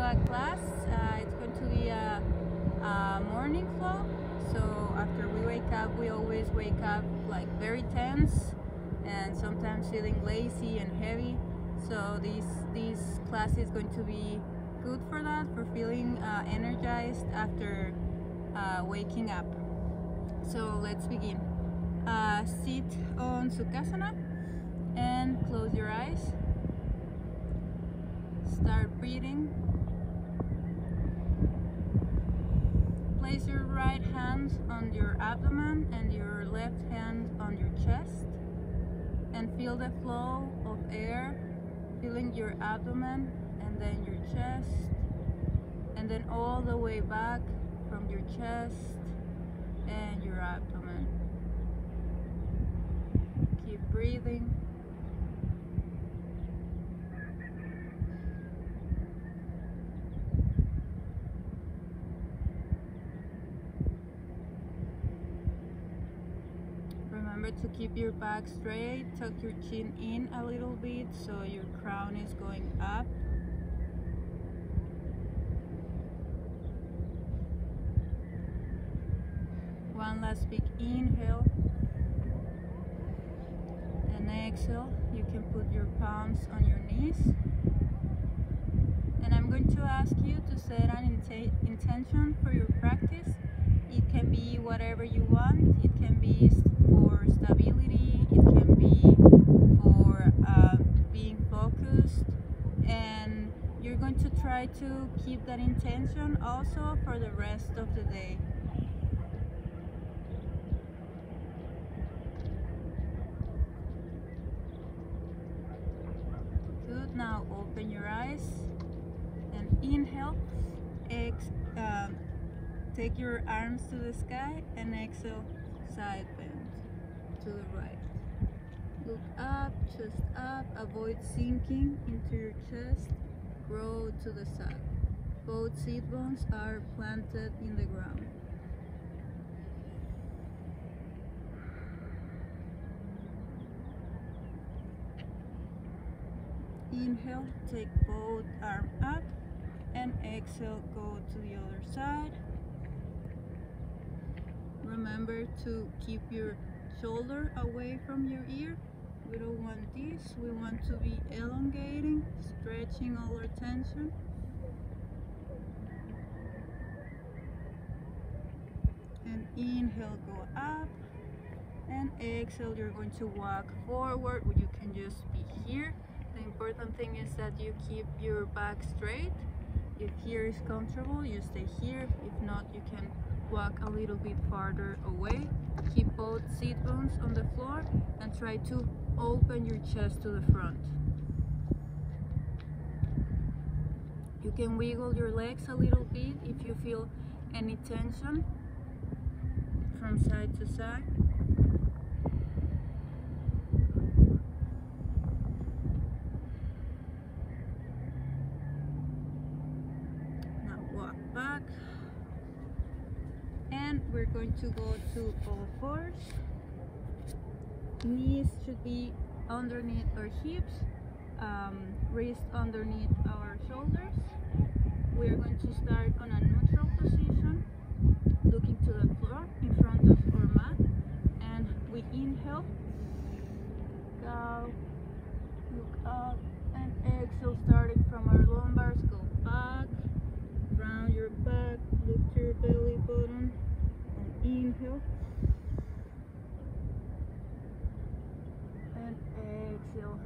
back class. It's going to be a morning flow. So after we wake up, we always wake up like very tense and sometimes feeling lazy and heavy. So this class is going to be good for that, for feeling energized after waking up. So let's begin. Sit on Sukhasana and close your eyes. Start breathing. Place your right hand on your abdomen and your left hand on your chest, and feel the flow of air filling your abdomen and then your chest, and then all the way back from your chest and your abdomen. Keep breathing. Remember to keep your back straight, tuck your chin in a little bit so your crown is going up. One last big inhale and exhale. You can put your palms on your knees. And I'm going to ask you to set an intention for your practice. It can be whatever you want. It can be for stability, it can be for being focused, and you're going to try to keep that intention also for the rest of the day. Good. Now open your eyes and inhale. Take your arms to the sky and exhale, side bend to the right. Look up, chest up, avoid sinking into your chest, grow to the side. Both seat bones are planted in the ground. Inhale, take both arms up, and exhale, go to the other side. Remember to keep your shoulder away from your ear. We don't want this. We want to be elongating, stretching all our tension. And inhale, go up. And exhale, you're going to walk forward. You can just be here. The important thing is that you keep your back straight. If here is comfortable, you stay here. If not, you can walk a little bit farther away. Keep both seat bones on the floor and try to open your chest to the front. You can wiggle your legs a little bit if you feel any tension from side to side. Now walk back. And we're going to go to all fours. Knees should be underneath our hips, wrist underneath our shoulders. We're going to start on a neutral position, looking to the floor in front of our mat. And we inhale, go, look up, and exhale, starting from our lumbars, go back, round your back, lift your belly button, and inhale. And exhale.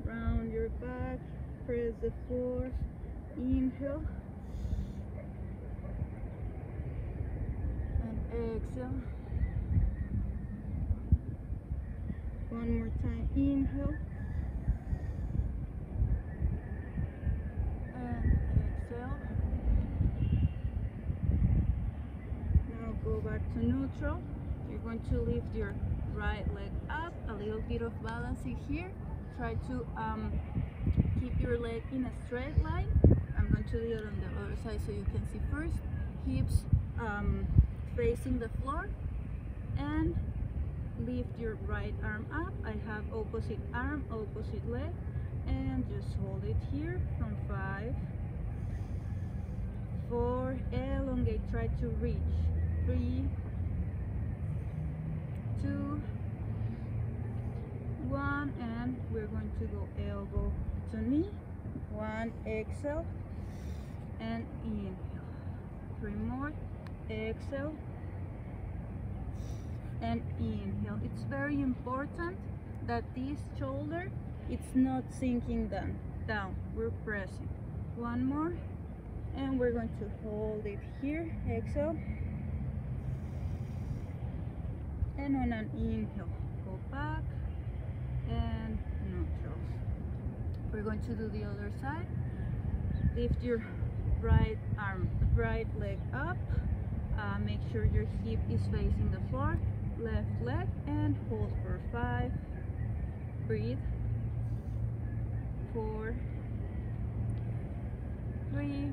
Round your back, press the floor, inhale. And exhale. One more time, inhale. And exhale. Go back to neutral. You're going to lift your right leg up, a little bit of balancing here. Try to keep your leg in a straight line. I'm going to do it on the other side so you can see first. Hips facing the floor, and lift your right arm up. I have opposite arm, opposite leg, and just hold it here from 5, 4, elongate, try to reach. 3, 2, 1, and we're going to go elbow to knee. 1, exhale, and inhale. 3 more, exhale, and inhale. It's very important that this shoulder, it's not sinking down. We're pressing. 1 more, and we're going to hold it here. Exhale, and on an inhale, go back and neutral. We're going to do the other side. Lift your right leg up. Make sure your hip is facing the floor. Left leg, and hold for 5. Breathe. 4, 3.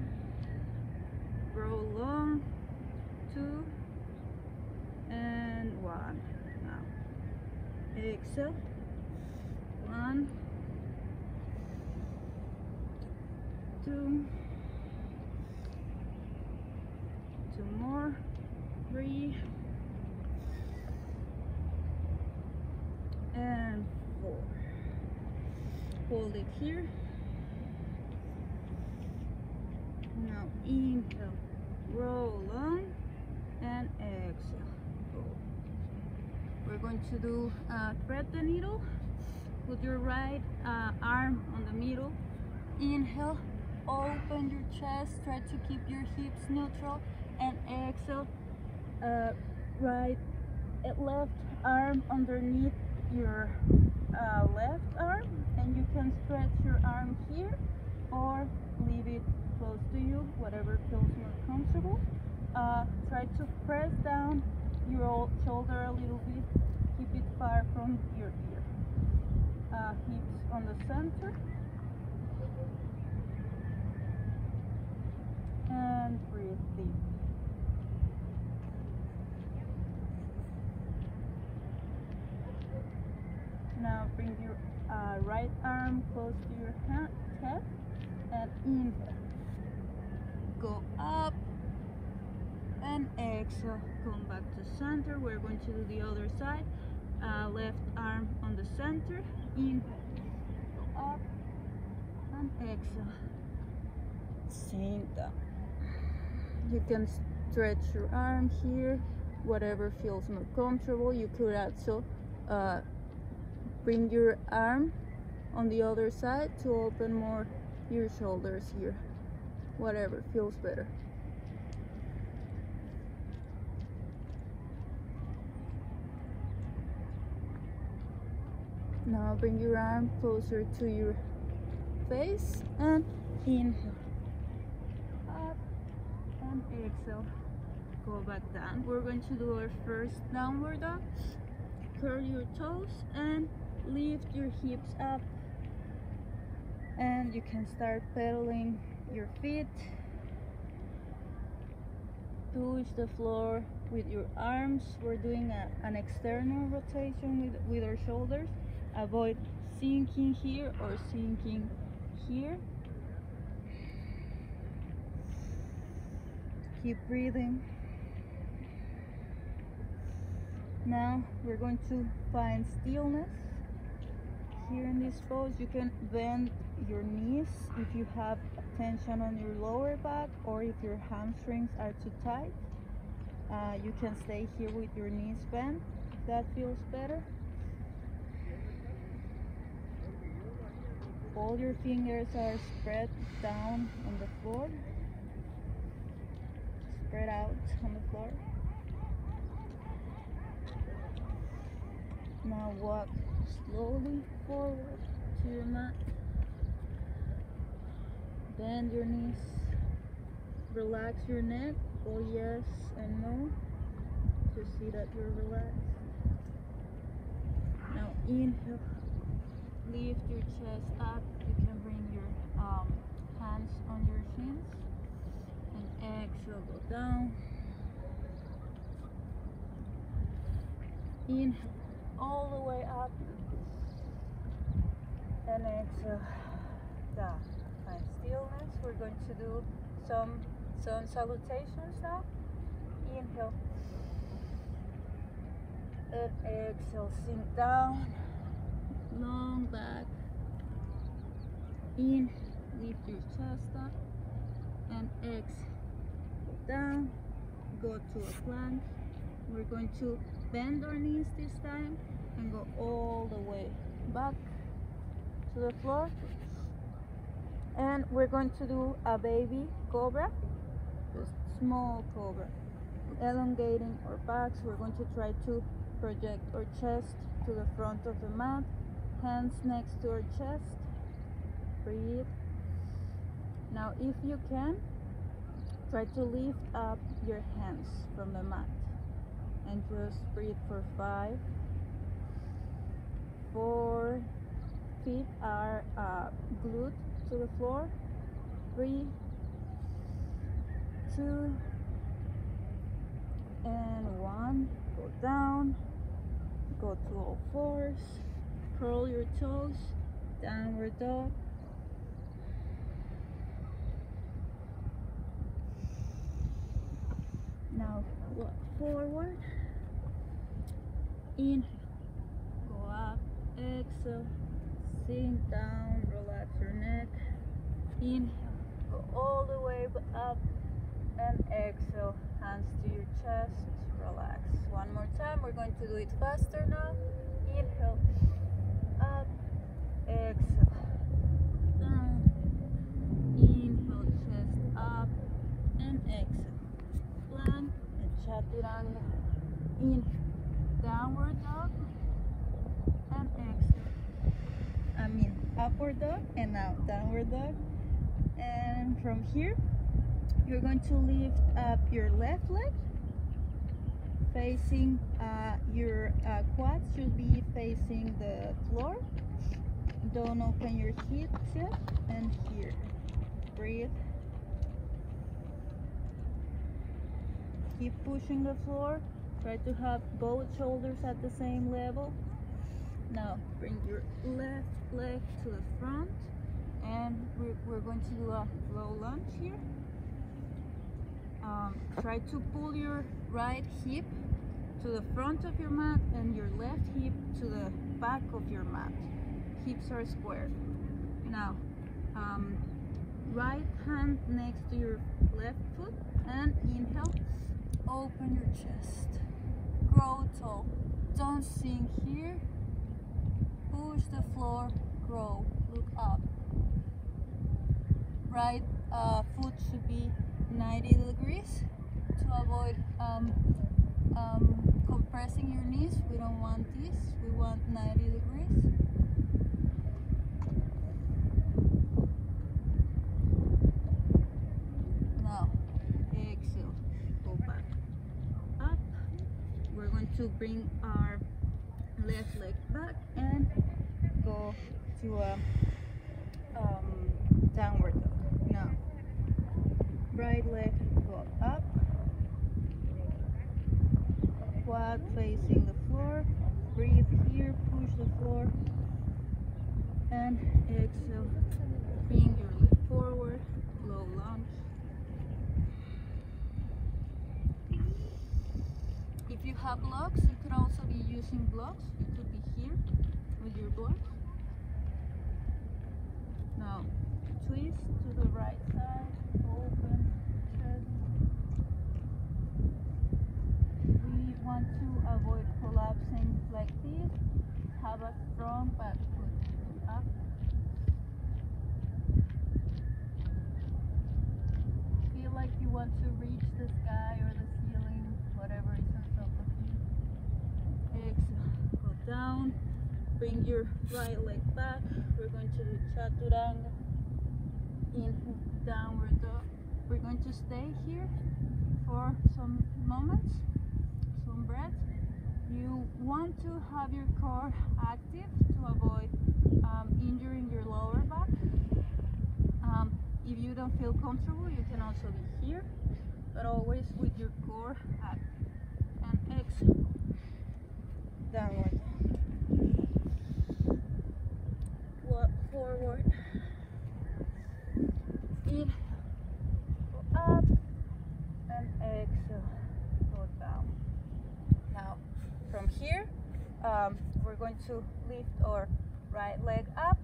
Roll long. 2 and 1. Now exhale. 1, 2. 2 more. 3 and 4. Hold it here. Now inhale, roll on, and exhale. We're going to do thread the needle. Put your right arm on the middle. Inhale, open your chest, try to keep your hips neutral, and exhale, left arm underneath your left arm, and you can stretch your arm here or leave it close to you, whatever feels more comfortable. Try to press down your shoulder a little bit, keep it far from your ear. Hips on the center, and breathe deep. Now bring your right arm close to your chest, and inhale. Go up, and exhale. Come back to center. We're going to do the other side. Left arm on the center. Inhale. Go up, and exhale. Sink down. You can stretch your arm here, whatever feels more comfortable. You could also bring your arm on the other side to open more your shoulders here, whatever feels better. Now bring your arm closer to your face, and inhale, up, and exhale, go back down. We're going to do our first downward dog. Curl your toes and lift your hips up, and you can start pedaling your feet. Touch the floor with your arms. We're doing an external rotation with our shoulders. Avoid sinking here or sinking here. Keep breathing. Now we're going to find stillness. Here in this pose, you can bend your knees if you have tension on your lower back, or if your hamstrings are too tight. You can stay here with your knees bent if that feels better. All your fingers are spread down on the floor, spread out on the floor. Now walk slowly forward to your mat. Bend your knees. Relax your neck. Go yes and no to see that you're relaxed. Now inhale. Lift your chest up. You can bring your hands on your shins. And exhale, go down. Inhale all the way up. And exhale down. Find stillness. We're going to do some Sun salutations now. Inhale. And exhale, sink down. Long back. In, lift your chest up. And exhale. Down. Go to a plank. We're going to bend our knees this time and go all the way back to the floor. And we're going to do a baby cobra, just small cobra, elongating our backs. We're going to try to project our chest to the front of the mat, hands next to our chest. Breathe. Now if you can, try to lift up your hands from the mat and just breathe for 5, 4, feet are glued to the floor. 3, 2, and 1. Go down. Go to all fours. Curl your toes. Downward dog. Now walk forward. Inhale. Go up. Exhale. Sink down. Relax your neck. Inhale. Go all the way up. And exhale. Hands to your chest. Relax. One more time. We're going to do it faster now. Inhale. Up. Exhale. Down. Inhale. Chest up. And exhale. Plank and chaturanga. Inhale. Downward dog. And exhale. Upward dog. And now downward dog. And from here, you're going to lift up your left leg, facing your quads should be facing the floor. Don't open your hips yet. And here, breathe. Keep pushing the floor. Try to have both shoulders at the same level. Now bring your left leg to the front, and we're going to do a low lunge here. Try to pull your right hip to the front of your mat and your left hip to the back of your mat. Hips are square. Now, right hand next to your left foot, and inhale. Open your chest. Grow tall. Don't sink here. Push the floor. Grow. Look up. Right foot should be 90 degrees to avoid compressing your knees. We don't want this. We want 90 degrees. Now, exhale. Go back up. We're going to bring our left leg back and go to a downward dog. Now, right leg go up, quad facing the floor. Breathe here, push the floor, and exhale. Bring your leg forward, low lunge. If you have blocks, you could also be using blocks. You could be here with your blocks. Now, twist to the right side, open chest. We want to avoid collapsing like this. Have a strong back foot up. Feel like you want to reach the sky or the ceiling, whatever is on top of you. Exhale, go down. Bring your right leg back. We're going to do chaturanga. Inhale, downward dog. We're going to stay here for some moments, some breath. You want to have your core active to avoid injuring your lower back. If you don't feel comfortable, you can also be here, but always with your core active. And exhale, downward dog. Walk forward. Inhale, go up, to lift our right leg up,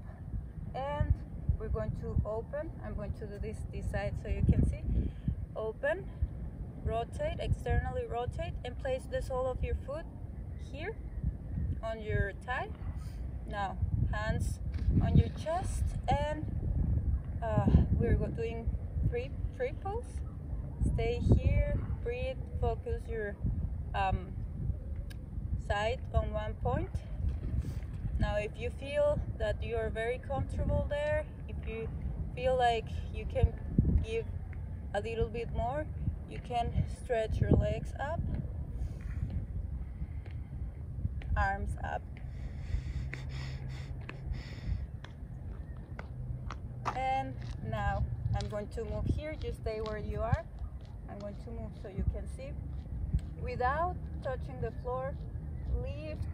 and we're going to open. I'm going to do this side so you can see. Open, rotate, externally rotate, and place the sole of your foot here on your thigh. Now hands on your chest, and we're doing triples. Stay here, breathe, focus your side on one point. Now if you feel that you're very comfortable there, if you feel like you can give a little bit more, you can stretch your legs up, arms up. And now I'm going to move here. Just stay where you are. I'm going to move so you can see. Without touching the floor, lift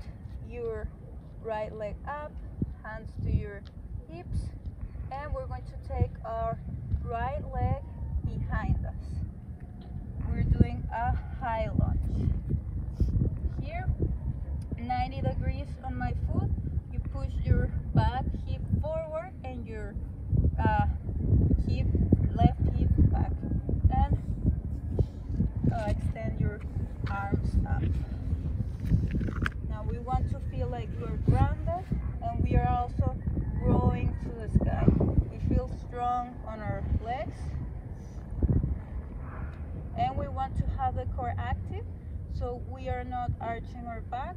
your right leg up, hands to your hips, and we're going to take our right leg behind us. We're doing a high lunge. Here, 90 degrees on my foot. You push your back hip forward and your left hip back, and extend your arms up. Now we want to feel like we're grounded, and we are also growing to the sky. We feel strong on our legs, and we want to have the core active, so we are not arching our back.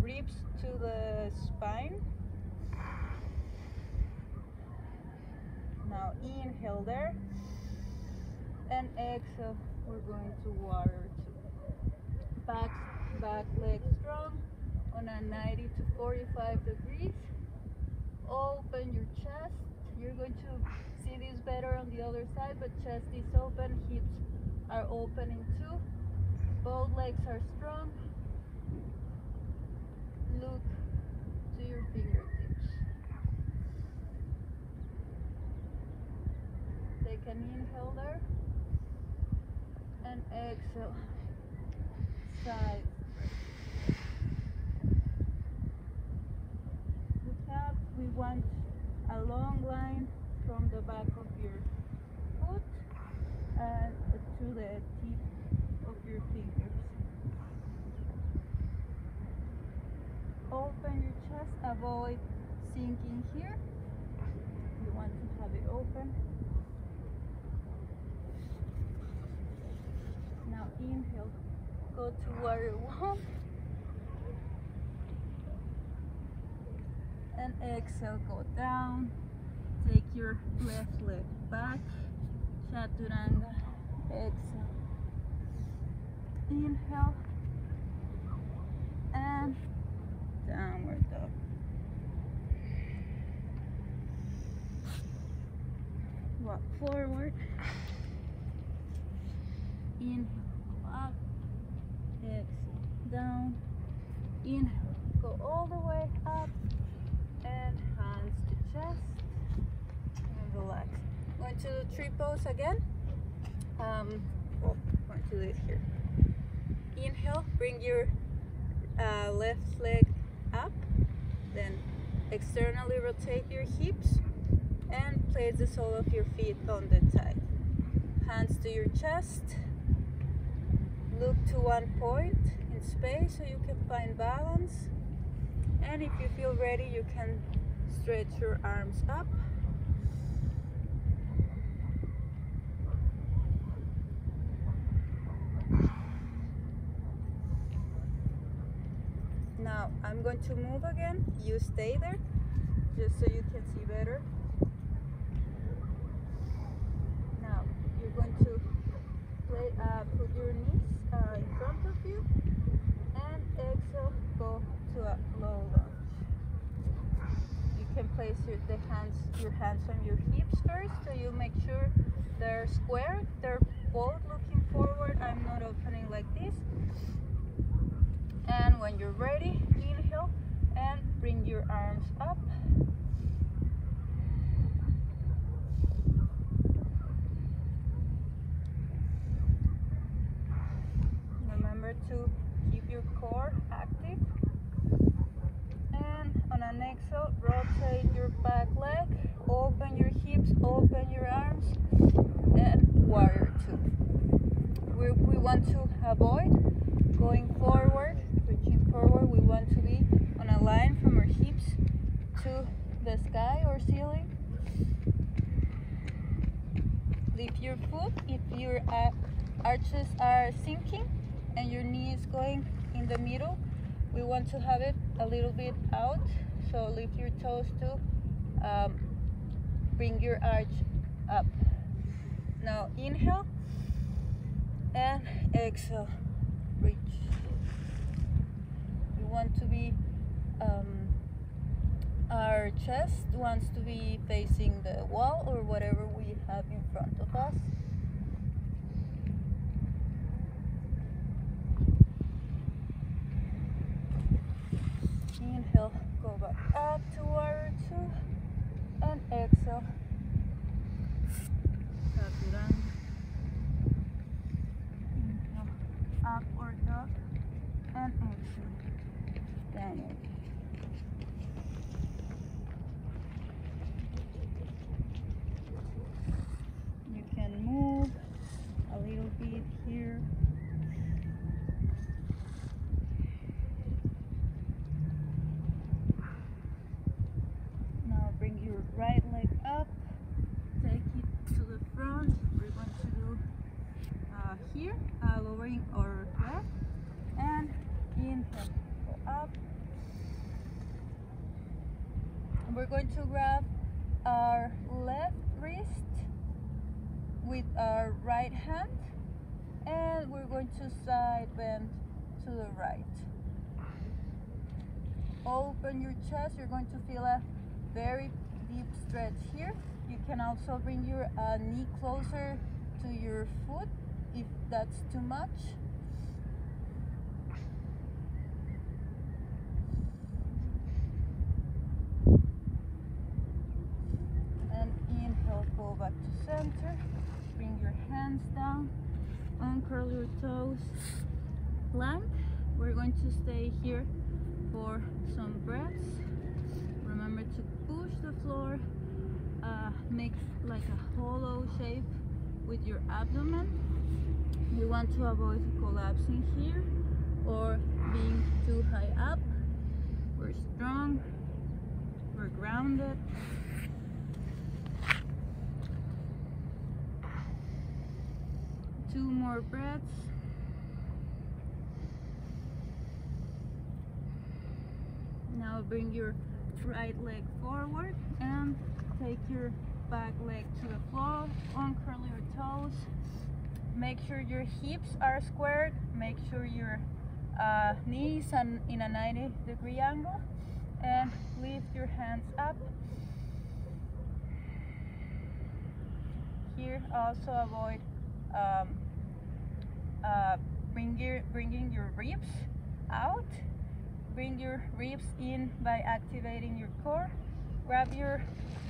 Ribs to the spine. Now inhale there, and exhale. We're going to warrior two. Back leg strong on a 90 to 45 degrees. Open your chest. You're going to see this better on the other side, but chest is open, hips are opening too. Both legs are strong. Look to your fingertips. Take an inhale there, and exhale. Side. We want a long line from the back of your foot and to the tip of your fingers. Open your chest, avoid sinking here. You want to have it open. Now inhale, go to warrior one, and exhale, go down. Take your left leg back, chaturanga. Exhale, inhale, and downward dog. Walk forward. Inhale, go up. Exhale, down. Inhale, go all the way up. And hands to chest. And relax. Going to do triples again. Going to do it here. Inhale, bring your left leg up, then externally rotate your hips and place the sole of your feet on the thigh. Hands to your chest. Look to one point in space so you can find balance. And if you feel ready, you can stretch your arms up. Now I'm going to move again. You stay there just so you can see better. Now you're going to put your knees in front of you, and exhale, go to a low lunge. You can place your hands on your hips first, so you make sure they're square. They're both looking forward. I'm not opening like this. And when you're ready, inhale and bring your arms up. Remember to keep your core active. And on an exhale, rotate your back leg, open your hips, open your arms, and warrior two. We want to avoid going forward, reaching forward. We want to be on a line from our hips to the sky or ceiling. Lift your foot if your arches are sinking and your knee is going in the middle. We want to have it a little bit out, so lift your toes to bring your arch up. Now inhale and exhale, reach. We want to be, our chest wants to be facing the wall or whatever we have in front of us. Inhale, go back up to warrior two, and exhale, chaturanga. Inhale, upward dog, and exhale, downward. You can move a little bit here. Now bring your right leg up, take it to the front. We're going to do here, lowering our breath, and inhale, go up. We're going to grab our left wrist with our right hand, and we're going to side bend to the right. Open your chest. You're going to feel a very deep stretch here. You can also bring your knee closer to your foot if that's too much. And inhale, go back to center. Bring your hands down, uncurl your toes, plank. We're going to stay here for some breaths. Remember to push the floor, make like a hollow shape with your abdomen. We want to avoid collapsing here or being too high up. We're strong, we're grounded. Two more breaths. Now bring your right leg forward and take your back leg to the floor. Uncurl your toes. Make sure your hips are squared. Make sure your knees are in a 90-degree angle. And lift your hands up. Here also avoid bringing your ribs out. Bring your ribs in by activating your core. Grab your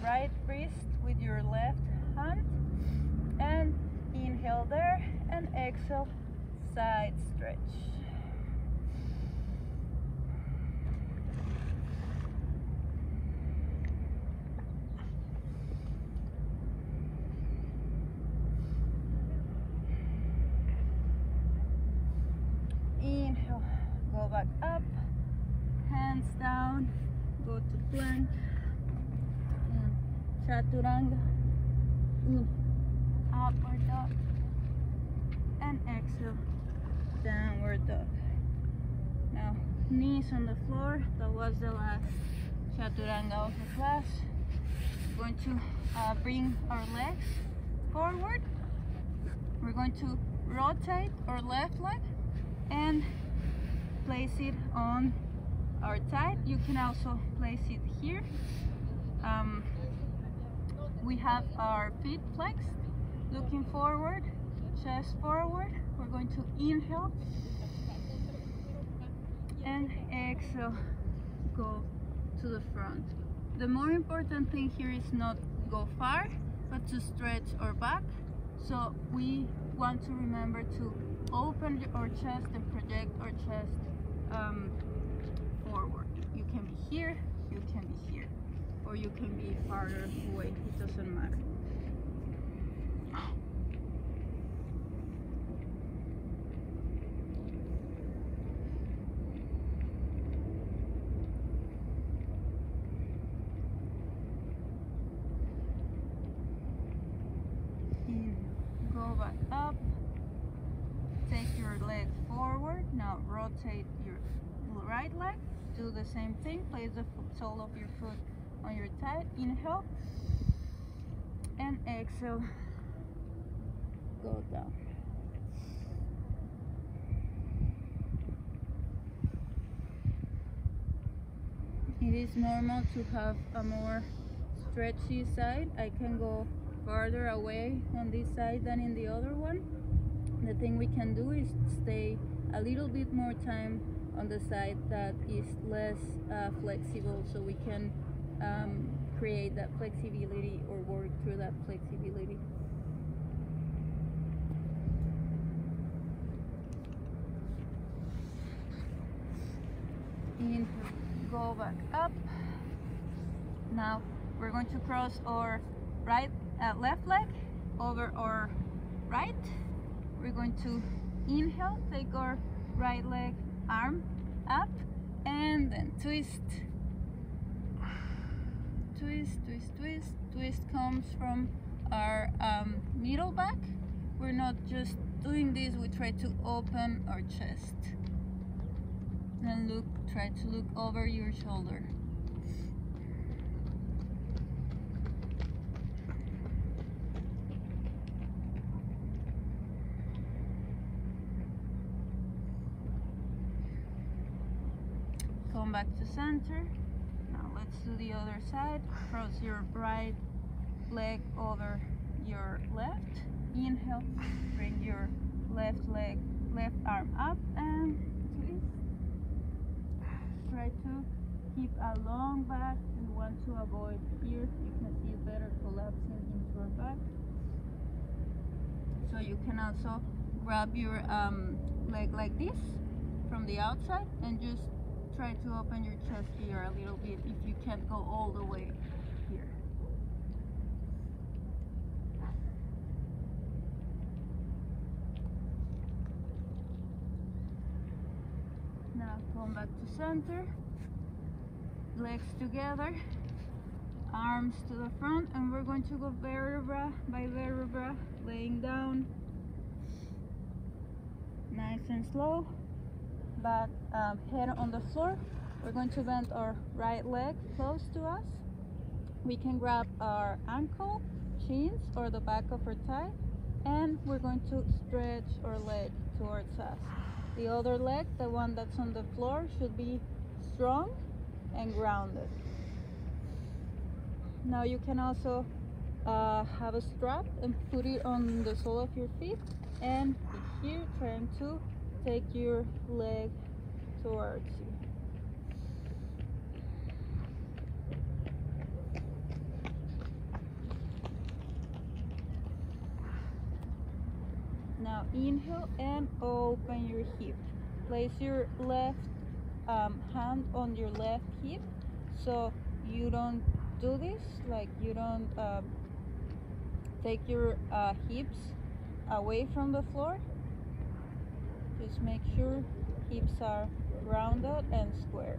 right wrist with your left hand and inhale there, and exhale, side stretch. Inhale, go back up, hands down, go to plank, and chaturanga, upward dog, and exhale, downward dog. Now, knees on the floor. That was the last chaturanga of the class. We're going to bring our legs forward. We're going to rotate our left leg and place it on our thigh. You can also place it here. We have our feet flexed, looking forward, chest forward. We're going to inhale and exhale, go to the front. The more important thing here is not go far, but to stretch our back. So we want to remember to open our chest and project our chest forward. You can be here, you can be here, or you can be farther away. It doesn't matter. Go back up, take your leg forward. Now rotate your right leg, do the same thing, place the sole of your foot on your thigh. Inhale and exhale, go down. It is normal to have a more stretchy side. I can go farther away on this side than in the other one. The thing we can do is stay a little bit more time on the side that is less flexible, so we can create that flexibility or work through that flexibility. Inhale, go back up. Now we're going to cross our left leg over our right. We're going to inhale, take our right leg arm up, and then twist. Twist, twist, twist. Twist comes from our middle back. We're not just doing this, we try to open our chest. And look, try to look over your shoulder. Come back to center. Now let's do the other side. Cross your right leg over your left. Inhale, bring your left arm up and twist. Try to keep a long back. We want to avoid here. You can see it better collapsing into our back. So you can also grab your leg like this from the outside and just try to open your chest here a little bit if you can't go all the way here. Now come back to center, legs together, arms to the front, and we're going to go vertebra by vertebra, laying down, nice and slow. Back, head on the floor. We're going to bend our right leg close to us. We can grab our ankle, shins, or the back of our thigh, and we're going to stretch our leg towards us. The other leg, the one that's on the floor, should be strong and grounded. Now you can also have a strap and put it on the sole of your feet, and be here trying to take your leg towards you. Now inhale and open your hip. Place your left hand on your left hip, so you don't do this, like you don't take your hips away from the floor. Just make sure hips are rounded and square.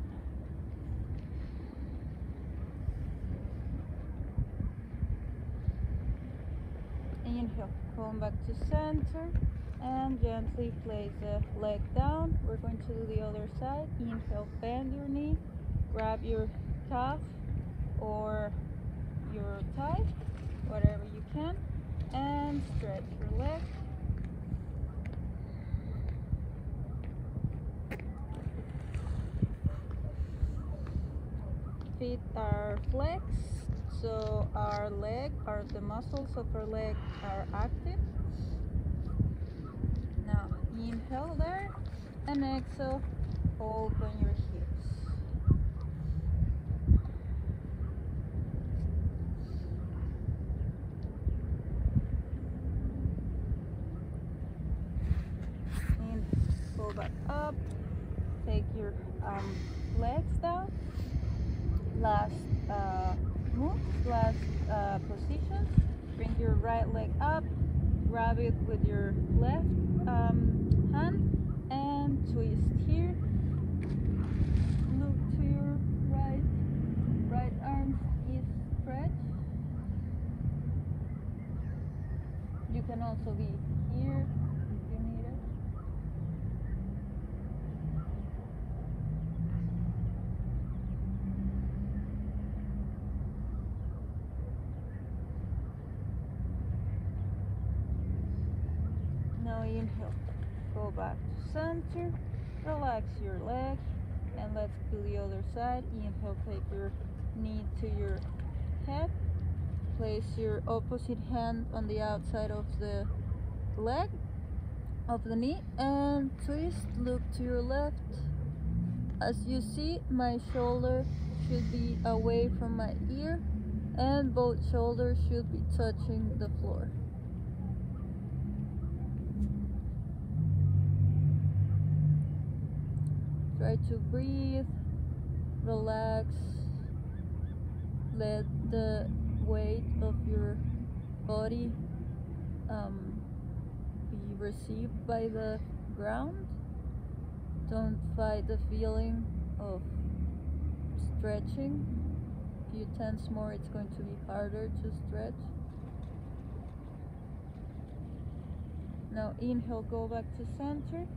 Inhale, come back to center and gently place the leg down. We're going to do the other side. Inhale, bend your knee, grab your calf or your thigh, whatever you can, and stretch your leg. Feet are flexed, so the muscles of our leg are active. Now inhale there and exhale, open your hips. your legs down. Last move, last position. Bring your right leg up, grab it with your left hand, and twist here. Look to your right arm is stretched. You can also be here if you need it. Now inhale, go back to center, relax your leg, and let's do the other side. Inhale, take your knee to your head, place your opposite hand on the outside of the leg, of the knee, and twist. Look to your left. As you see, my shoulder should be away from my ear, and both shoulders should be touching the floor. Try to breathe, relax, let the weight of your body be received by the ground. Don't fight the feeling of stretching. If you tense more, it's going to be harder to stretch. Now inhale, go back to center,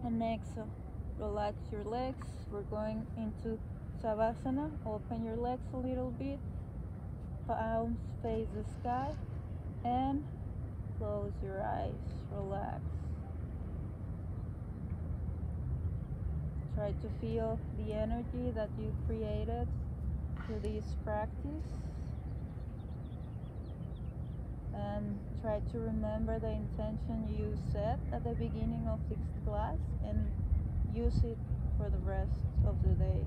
and exhale. Relax your legs. We're going into Savasana. Open your legs a little bit. Palms face the sky. And close your eyes. Relax. Try to feel the energy that you created through this practice. And try to remember the intention you set at the beginning of this class and use it for the rest of the day.